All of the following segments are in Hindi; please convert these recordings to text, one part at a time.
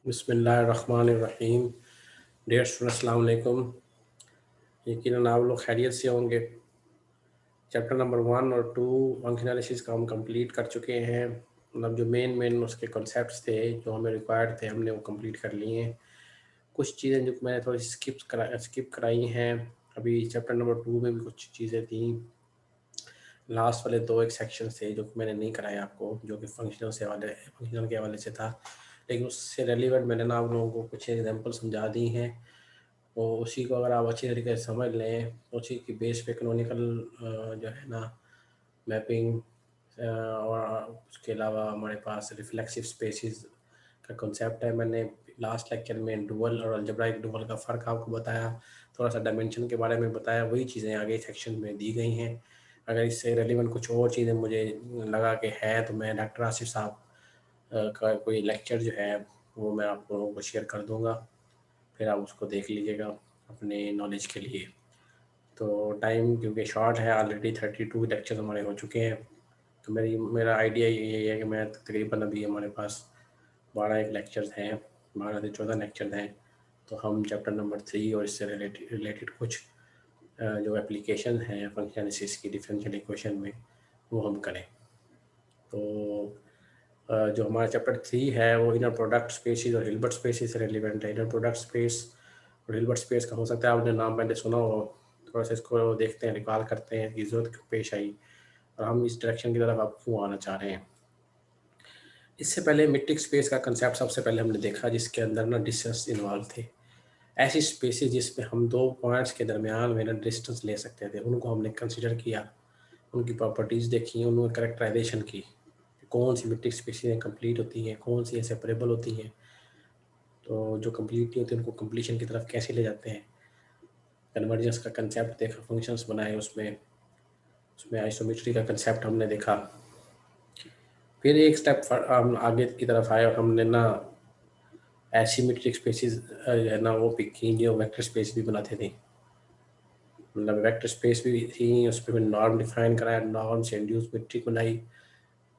बिस्मिल्लाहिर्रहमानिर्रहीम। डियर स्टूडेंट्स, अस्सलाम वालेकुम। यकीनन आप लोग खैरियत से होंगे। चैप्टर नंबर 1 और 2 फंक्शन एनालिसिस का हम कंप्लीट कर चुके हैं। मतलब जो मेन उसके कॉन्सेप्ट्स थे जो हमें रिक्वायर्ड थे, हमने वो कंप्लीट कर लिए हैं। कुछ चीज़ें जो मैंने थोड़ी स्किप कराई हैं। अभी चैप्टर नंबर 2 में भी कुछ चीज़ें थी। लास्ट वाले 2 एक सेक्शन थे जो कि मैंने नहीं कराए आपको, जो कि फंक्शनल के हवाले से था, लेकिन उससे रेलिवेंट मैंने ना आप लोगों को कुछ एग्जांपल समझा दी हैं। तो उसी को अगर आप अच्छी तरीके से समझ लें, तो उसी की बेस पे कैनोनिकल जो है ना मैपिंग, और उसके अलावा हमारे पास रिफ्लेक्सिव स्पेसिस का कॉन्सेप्ट है। मैंने लास्ट लेक्चर में डुअल और अलजेब्राइक डुअल का फ़र्क आपको बताया, थोड़ा सा डायमेंशन के बारे में बताया। वही चीज़ें आगे सेक्शन में दी गई हैं। अगर इससे रेलिवेंट कुछ और चीज़ें मुझे लगा कि हैं तो मैं डॉक्टर आसिफ साहब का कोई लेक्चर जो है वो मैं आप लोगों को शेयर कर दूँगा, फिर आप उसको देख लीजिएगा अपने नॉलेज के लिए। तो टाइम क्योंकि शॉर्ट है, ऑलरेडी 32 लेक्चर हमारे हो चुके हैं, तो मेरा आइडिया यही है कि मैं तकरीबन अभी हमारे पास 12 एक लेक्चर्स हैं, 12 से 14 लेक्चर हैं। तो हम चैप्टर नंबर 3 और इससे रिलेटेड कुछ जो एप्लीकेशन हैं फंक्शन एनालिसिस की डिफरेंशियल इक्वेशन में, वो हम करें। तो जो हमारा चैप्टर 3 है वो इनर प्रोडक्ट स्पेसिस और हिल्बर्ट स्पेसिस से रिलेवेंट है। इनर प्रोडक्ट स्पेस और हिल्बर्ट स्पेस का हो सकता है आपने नाम पहले सुना हो। थोड़ा सा इसको देखते हैं, रिकॉल करते हैं कि ज़रूरत क्यों पेश आई और हम इस डायरेक्शन की तरफ आप क्यों आना चाह रहे हैं। इससे पहले मीट्रिक स्पेस का कंसेप्ट सबसे पहले हमने देखा, जिसके अंदर ना डिस्टेंस इन्वॉल्व थे। ऐसी स्पेसिस जिसमें हम दो पॉइंट्स के दरमियान में ना डिस्टेंस ले सकते थे, उनको हमने कंसिडर किया, उनकी प्रॉपर्टीज़ देखी, उनमें करेक्टराइजेशन की, कौन सी मीट्रिक स्पेसिस कंप्लीट होती हैं, कौन सी सेपरेबल होती हैं। तो जो कंप्लीट नहीं होती उनको कंप्लीशन की तरफ कैसे ले जाते हैं। कन्वर्जेंस का कंसेप्ट देखा, फंक्शंस बनाए, उसमें उसमें आइसोमेट्री का कंसेप्ट हमने देखा। फिर एक स्टेप हम आगे की तरफ आए और हमने ना एसिमेट्रिक स्पेसिस है ना वो पिक की जो वेक्टर स्पेस भी बनाते थे। मतलब वेक्टर स्पेस भी थी, उस पर नॉर्म डिफाइन कराया, नॉर्म से इंड्यूस मेट्रिक बनाई।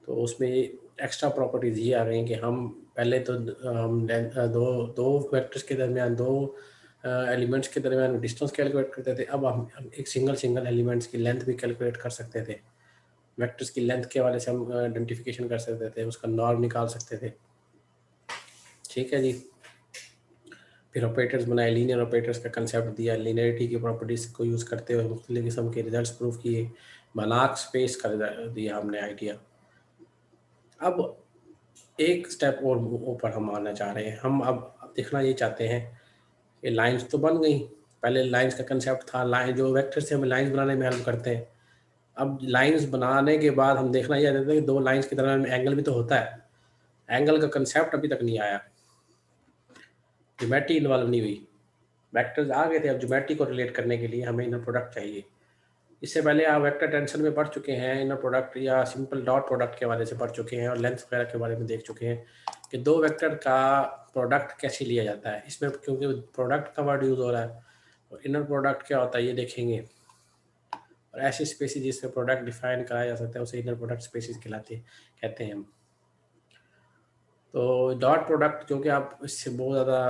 तो उसमें एक्स्ट्रा प्रॉपर्टीज ये आ गई कि हम पहले तो हम दो दो वेक्टर्स के दरमियान, दो एलिमेंट्स के दरमियान डिस्टेंस कैलकुलेट करते थे। अब हम एक सिंगल एलिमेंट्स की लेंथ भी कैलकुलेट कर सकते थे। वेक्टर्स की लेंथ के वाले से हम आइडेंटिफिकेशन कर सकते थे, उसका नॉर्म निकाल सकते थे। ठीक है जी। फिर ऑपरेटर्स बनाए, लीनियर ऑपरेटर्स का कंसेप्ट दिया, लीनियरिटी की प्रॉपर्टीज को यूज़ करते हुए मुख्तलिफ किस्म के रिजल्ट्स प्रूव किए। बनाक स्पेस का दिया हमने आइडिया। अब एक स्टेप और ऊपर हम आना चाह रहे हैं। हम अब देखना ये चाहते हैं कि लाइंस तो बन गई। पहले लाइंस का कंसेप्ट था, लाइन जो वेक्टर से हमें लाइंस बनाने में हेल्प करते हैं। अब लाइंस बनाने के बाद हम देखना ये चाहते हैं कि दो लाइंस के दरमियान एंगल भी तो होता है। एंगल का कंसेप्ट अभी तक नहीं आया, ज्योमेट्री इन्वॉल्व नहीं हुई। वेक्टर्स आ गए थे, अब ज्योमेट्री को रिलेट करने के लिए हमें इनर प्रोडक्ट चाहिए। इससे पहले आप वेक्टर टेंशन में पढ़ चुके हैं, इनर प्रोडक्ट या सिंपल डॉट प्रोडक्ट के बारे से पढ़ चुके हैं और लेंथ वगैरह के बारे में देख चुके हैं कि दो वेक्टर का प्रोडक्ट कैसे लिया जाता है। इसमें क्योंकि प्रोडक्ट का वर्ड यूज़ हो रहा है, और इनर प्रोडक्ट क्या होता है ये देखेंगे। और ऐसी स्पेसिस जिसमें प्रोडक्ट डिफाइन कराया जा सकता है उसे इनर प्रोडक्ट स्पेसिस कहते हैं हम। तो डॉट प्रोडक्ट जो कि आप इससे बहुत ज़्यादा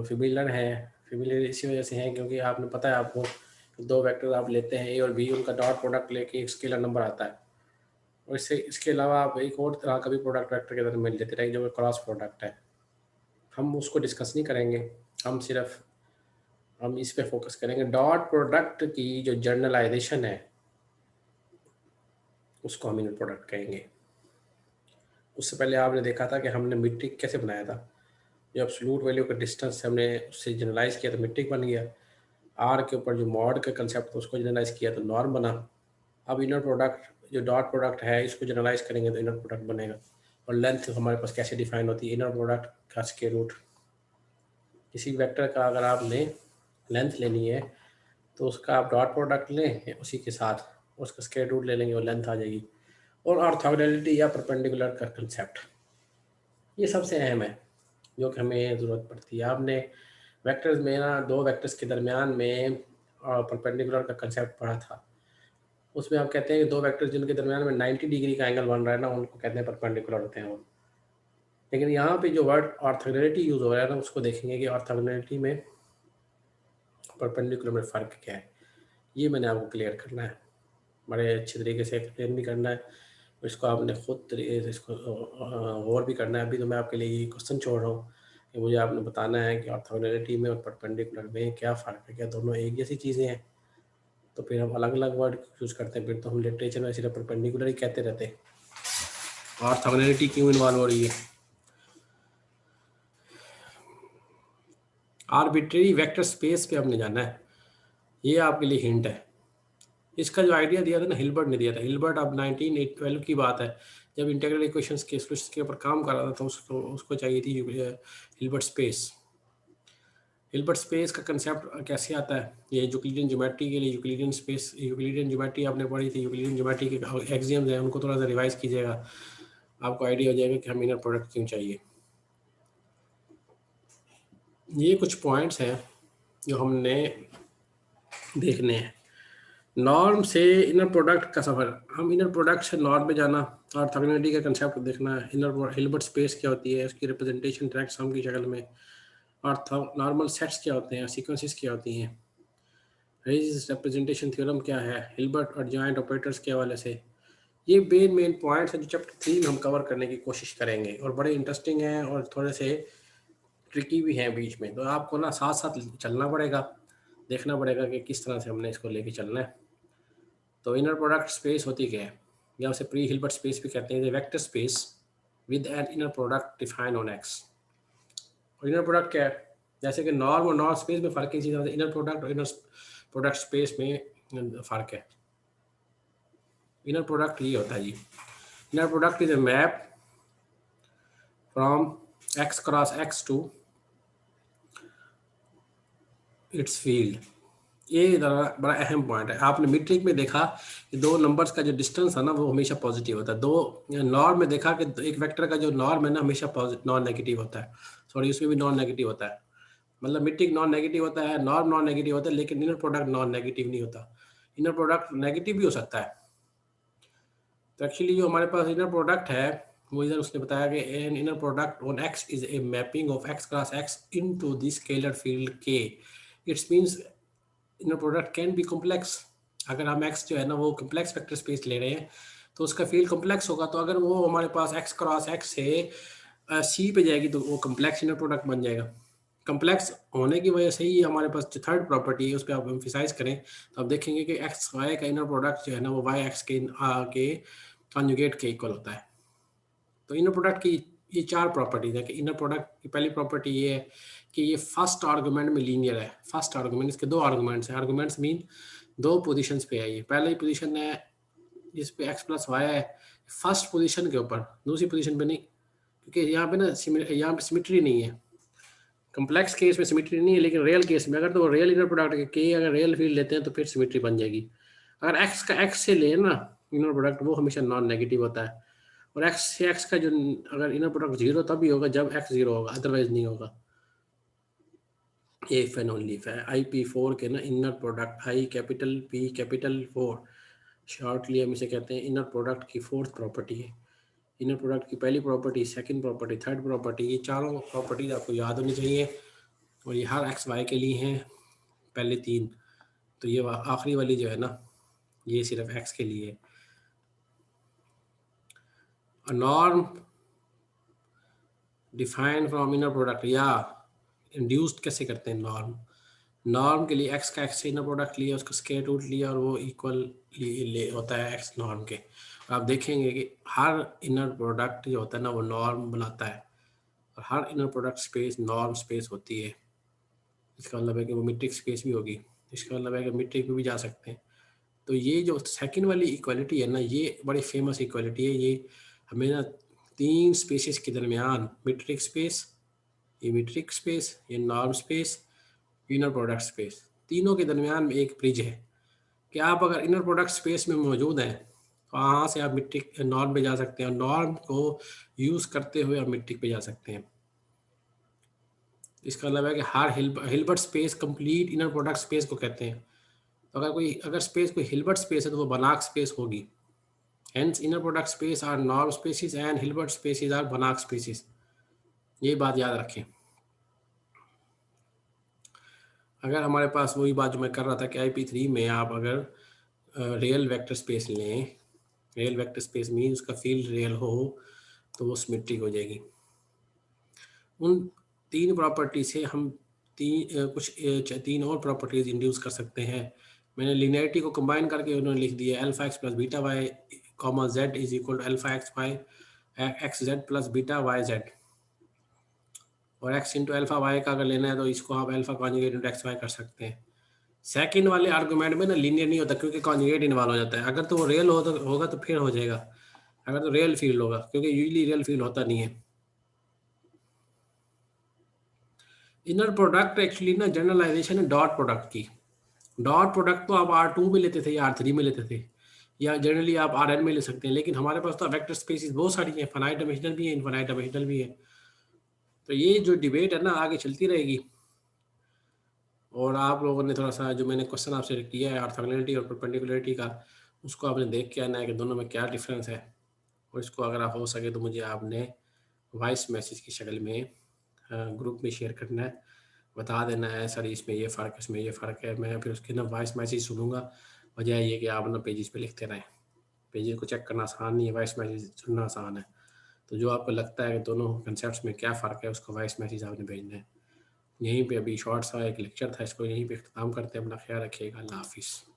फेमिलियर हैं, फेमिलियर इसी वजह से हैं क्योंकि आपने पता है आपको, दो वेक्टर आप लेते हैं ए और बी, उनका डॉट प्रोडक्ट लेके एक स्केलर नंबर आता है। और इसके अलावा आप एक और तरह का भी प्रोडक्ट वेक्टर के अंदर मिल लेते रहेंगे जो कि क्रॉस प्रोडक्ट है। हम उसको डिस्कस नहीं करेंगे, हम इस पे फोकस करेंगे। डॉट प्रोडक्ट की जो जर्नलाइजेशन है उसको हम इनर प्रोडक्ट कहेंगे। उससे पहले आपने देखा था कि हमने मीट्रिक कैसे बनाया था। जो एब्सोल्यूट वैल्यू का डिस्टेंस हमने उससे जनरलाइज किया तो मीट्रिक बन गया। आर के ऊपर जो मॉड का कंसेप्ट था उसको जनरलाइज किया तो नॉर्म बना। अब इनर प्रोडक्ट जो डॉट प्रोडक्ट है इसको जनरलाइज करेंगे तो इनर प्रोडक्ट बनेगा। और लेंथ हमारे पास कैसे डिफाइन होती है, इनर प्रोडक्ट का स्क्वायर रूट। किसी वेक्टर का अगर आपने लेंथ लेनी है तो उसका आप डॉट प्रोडक्ट लें, उसी के साथ उसका स्क्वायर रूट ले लेंगे और लेंथ आ जाएगी। और ऑर्थोगोनैलिटी या परपेंडिकुलर का कंसेप्ट, ये सबसे अहम है जो कि हमें ज़रूरत पड़ती है। आपने वेक्टर्स में ना दो वेक्टर्स के दरमियान में परपेंडिकुलर का कंसेप्ट पढ़ा था। उसमें आप कहते हैं कि दो वेक्टर्स जिनके दरमियान में 90 डिग्री का एंगल बन रहा है ना, उनको कहते हैं परपेंडिकुलर होते हैं वो। लेकिन यहाँ पे जो वर्ड ऑर्थोगोनैलिटी यूज़ हो रहा है ना, उसको देखेंगे कि ऑर्थोगोनैलिटी में परपेंडिकुलर में फ़र्क क्या है। ये मैंने आपको क्लियर करना है, बड़े अच्छे तरीके से एक्सप्लेन भी करना है, इसको आपने खुद इसको गौर भी करना है। अभी तो मैं आपके लिए ये क्वेश्चन छोड़ रहा हूँ कि मुझे आपने बताना है कि ऑर्थोगोनैलिटी में और परपेंडिकुलर में क्या फ़र्क है, क्या दोनों एक जैसी चीज़ें हैं। तो फिर हम अलग अलग वर्ड यूज़ करते हैं, फिर तो हम लिटरेचर में सिर्फ परपेंडिकुलर ही कहते रहते हैं। ऑर्थोगोनैलिटी क्यों इन्वॉल्व हो रही है? आर्बिट्रेरी वेक्टर स्पेस पे हमने जाना है, ये आपके लिए हिंट है। इसका जो आइडिया दिया था ना, हिल्बर्ट ने दिया था। हिल्बर्ट अब 1912 की बात है, जब इंटीग्रल इक्वेशंस के सॉल्यूशंस के ऊपर काम कर रहा था, तो उसको चाहिए थी हिल्बर्ट स्पेस। हिल्बर्ट स्पेस का कंसेप्ट कैसे आता है? ये यूक्लिडियन ज्योमेट्री के लिए यूक्लिडियन स्पेस, यूक्लिडियन ज्योमेट्री आपने पढ़ी थी, यूक्लिडियन ज्योमेट्री के एक्सियम्स हैं, उनको थोड़ा सा रिवाइज कीजिएगा, आपको आइडिया हो जाएगा कि हम इनर प्रोडक्ट क्यों चाहिए। ये कुछ पॉइंट्स हैं जो हमने देखने हैं। नॉर्म से इनर प्रोडक्ट का सफ़र, हम इनर प्रोडक्ट से नॉर्म में जाना, ऑर्थोगोनैलिटी का कंसेप्ट देखना है, इनर हिल्बर्ट स्पेस क्या होती है, उसकी रिप्रेजेंटेशन ट्रैक सम की शक्ल में, ऑर्थो नॉर्मल सेट्स क्या होते हैं, सीक्वेंसेस क्या होती हैं, रेजिस रिप्रेजेंटेशन थ्योरम क्या है, हिल्बर्ट और जॉइंट ऑपरेटर्स के हवाले से। ये मेन पॉइंट्स हैं जो चैप्टर 3 में हम कवर करने की कोशिश करेंगे, और बड़े इंटरेस्टिंग हैं और थोड़े से ट्रिकी भी हैं बीच में। तो आपको ना साथ साथ चलना पड़ेगा, देखना पड़ेगा कि किस तरह से हमने इसको लेके चलना है। तो इनर प्रोडक्ट स्पेस होती क्या है, या उसे प्री हिल्बर्ट स्पेस भी कहते हैं, vector space with N inner product define on x. और इनर प्रोडक्ट क्या है? जैसे कि नॉर्म और नॉर्म स्पेस में फ़र्क है, चीज़ इनर प्रोडक्ट और इनर प्रोडक्ट स्पेस में फ़र्क है। इनर प्रोडक्ट ये होता है जी, inner product is a map from X cross X to its field. ये बड़ा अहम पॉइंट है। आपने मीट्रिक में देखा कि दो नंबर्स का जो डिस्टेंस है ना, वो हमेशा पॉजिटिव होता है। दो नॉर्म में देखा कि एक वेक्टर का जो नॉर्म है ना, हमेशा नॉन नेगेटिव होता है। सॉरी, उसमें भी नॉन नेगेटिव होता है, मतलब मीट्रिक नॉन नेगेटिव होता है, नॉर्म नॉन नेगेटिव होता है, लेकिन इनर प्रोडक्ट नॉन नेगेटिव नहीं होता। इनर प्रोडक्ट नेगेटिव भी हो सकता है। तो एक्चुअली जो हमारे पास इनर प्रोडक्ट है, वो इधर उसने बताया कि an inner product on X is a mapping of X cross X into the scalar field के। It's means inner product can be complex. अगर हम एक्स जो है ना, वो कॉम्प्लेक्स वेक्टर स्पेस ले रहे हैं, तो उसका फील्ड कॉम्प्लेक्स होगा। तो अगर वो हमारे पास एक्स क्रॉस एक्स से सी पे जाएगी, तो वो कॉम्प्लेक्स इनर प्रोडक्ट बन जाएगा। कॉम्प्लेक्स होने की वजह से ही हमारे पास जो थर्ड प्रॉपर्टी है, उस पर आप एम्फिसाइज करें, तो आप देखेंगे कि एक्स वाई का इनर प्रोडक्ट जो है ना, वो वाई एक्स के कॉन्जुगेट के इक्वल होता है। तो इनर प्रोडक्ट की ये चार प्रॉपर्टीज है। कि इनर प्रोडक्ट की पहली प्रॉपर्टी ये है कि ये फर्स्ट आर्गुमेंट में लीनियर है। फर्स्ट आर्गुमेंट, इसके दो आर्गुमेंट्स हैं। आर्गुमेंट्स मीन दो पोजीशंस पे है। ये पहली पोजीशन है जिस पे एक्स प्लस वाई है, फर्स्ट पोजीशन के ऊपर, दूसरी पोजीशन पे नहीं, क्योंकि यहाँ पे ना यहाँ पे सिमिट्री नहीं है। कम्प्लेक्स केस में सिमिट्री नहीं है, लेकिन रियल केस में अगर तो रियल इनर प्रोडक्ट के अगर रियल फील्ड लेते हैं, तो फिर सिमिट्री बन जाएगी। अगर एक्स का एक्स से ले ना इनर प्रोडक्ट, वो हमेशा नॉन नेगेटिव होता है। और एक्स से एक्स का जो अगर इनर प्रोडक्ट जीरो तभी होगा जब एक्स जीरो होगा, अदरवाइज नहीं होगा। इफ एंड ओनली इफ है। IP4 के ना इनर प्रोडक्ट, आई कैपिटल पी कैपिटल 4, शॉर्टली हम इसे कहते हैं इनर प्रोडक्ट की फोर्थ प्रॉपर्टी है। इनर प्रोडक्ट की पहली property, second property, third property, ये चारों प्रॉपर्टीज आपको याद होनी चाहिए। और ये हर एक्स वाई के लिए हैं, पहले तीन। तो ये आखिरी वाली जो है ना, ये सिर्फ एक्स के लिए है। Norm define from inner product, या इंड्यूस्ड कैसे करते हैं नॉर्म? नॉर्म के लिए एक्स का एक्स से इनर प्रोडक्ट लिया, उसका स्क्वायर रूट लिया, और वो इक्वल ले होता है एक्स नॉर्म के। आप देखेंगे कि हर इनर प्रोडक्ट जो होता है ना, वो नॉर्म बनाता है, और her inner product space norm space होती है। इसका मतलब है कि वो मीट्रिक स्पेस भी होगी, इसका मतलब है कि मीट्रिक में भी जा सकते हैं। तो ये जो सेकंड वाली इक्वालिटी है ना, ये बड़ी फेमस इक्वालिटी है। ये हमें ना तीन स्पेसेस के दरमियान, मीट्रिक स्पेस, ये मीट्रिक स्पेस, ये norm space, inner product space, तीनों के दरमियान में एक ब्रिज है। कि आप अगर इनर प्रोडक्ट स्पेस में मौजूद हैं, तो वहाँ से आप मीट्रिक नॉर्म पे जा सकते हैं, और नॉर्म को यूज़ करते हुए आप मीट्रिक पे जा सकते हैं। इसका मतलब है कि हर Hilbert space complete inner product space को कहते हैं। तो अगर स्पेस कोई हिल्बर्ट स्पेस है, तो वो बनाक स्पेस होगी। Hence, inner product space are norm spaces and Hilbert spaces are Banach spaces. ये बात याद रखें। अगर हमारे पास वही बात जो मैं कर रहा था कि IP3 में आप अगर रियल वेक्टर स्पेस लें, रियल वेक्टर स्पेस मीन उसका फील्ड रियल हो तो वो सिमेट्रिक हो जाएगी। उन तीन प्रॉपर्टी से हम तीन और प्रॉपर्टीज इंड्यूस कर सकते हैं। मैंने लिनियरिटी को कंबाइन करके उन्होंने लिख दिया alpha x plus beta y comma z is equal to alpha x y x z plus beta y z, और एक्स इंटू अल्फा वाई का अगर लेना है तो इसको आप alpha conjugate into x y कर सकते हैं। सेकंड वाले आर्गुमेंट में ना लीनियर नहीं होता क्योंकि कॉन्जुगेट इन्वॉल्व हो जाता है। अगर तो वो रियल हो तो होगा तो फिर हो जाएगा, अगर तो रियल फील्ड होगा, क्योंकि यूजली रियल फील्ड होता नहीं है। इनर प्रोडक्ट एक्चुअली ना जनरलाइजेशन है डॉट प्रोडक्ट की। डॉट प्रोडक्ट तो आप R2 में लेते थे या R3 में लेते थे, या जनरली आप Rn में ले सकते हैं, लेकिन हमारे पास तो वेक्टर स्पेसिस बहुत सारी हैं, फाइनाइट डायमेंशनल भी है, इनफाइनाइट डायमेंशनल भी है। तो ये जो डिबेट है ना आगे चलती रहेगी। और आप लोगों ने थोड़ा सा जो मैंने क्वेश्चन आपसे किया है ऑर्थोगोनैलिटी और परपेंडिकुलरिटी का, उसको आपने देख के आना है कि दोनों में क्या डिफरेंस है। और इसको अगर आप हो सके तो मुझे आपने वॉइस मैसेज की शक्ल में ग्रुप में शेयर करना है, बता देना है सर इसमें ये फ़र्क है, इसमें ये फ़र्क है। मैं फिर उसके ना वॉइस मैसेज सुनूंगा, बजाय ये कि आप ना पेजेस पे लिखते रहें। पेजेस को चेक करना आसान नहीं है, वॉइस मैसेज सुनना आसान है। तो जो आपको लगता है कि दोनों कंसेप्ट में क्या फ़र्क है उसको वॉइस मैसेज आपने भेजना है। यहीं पे अभी शॉर्ट सा एक लेक्चर था, इसको यहीं पे ख़त्म करते हैं। अपना ख्याल रखिएगा। अल्लाह हाफिज़।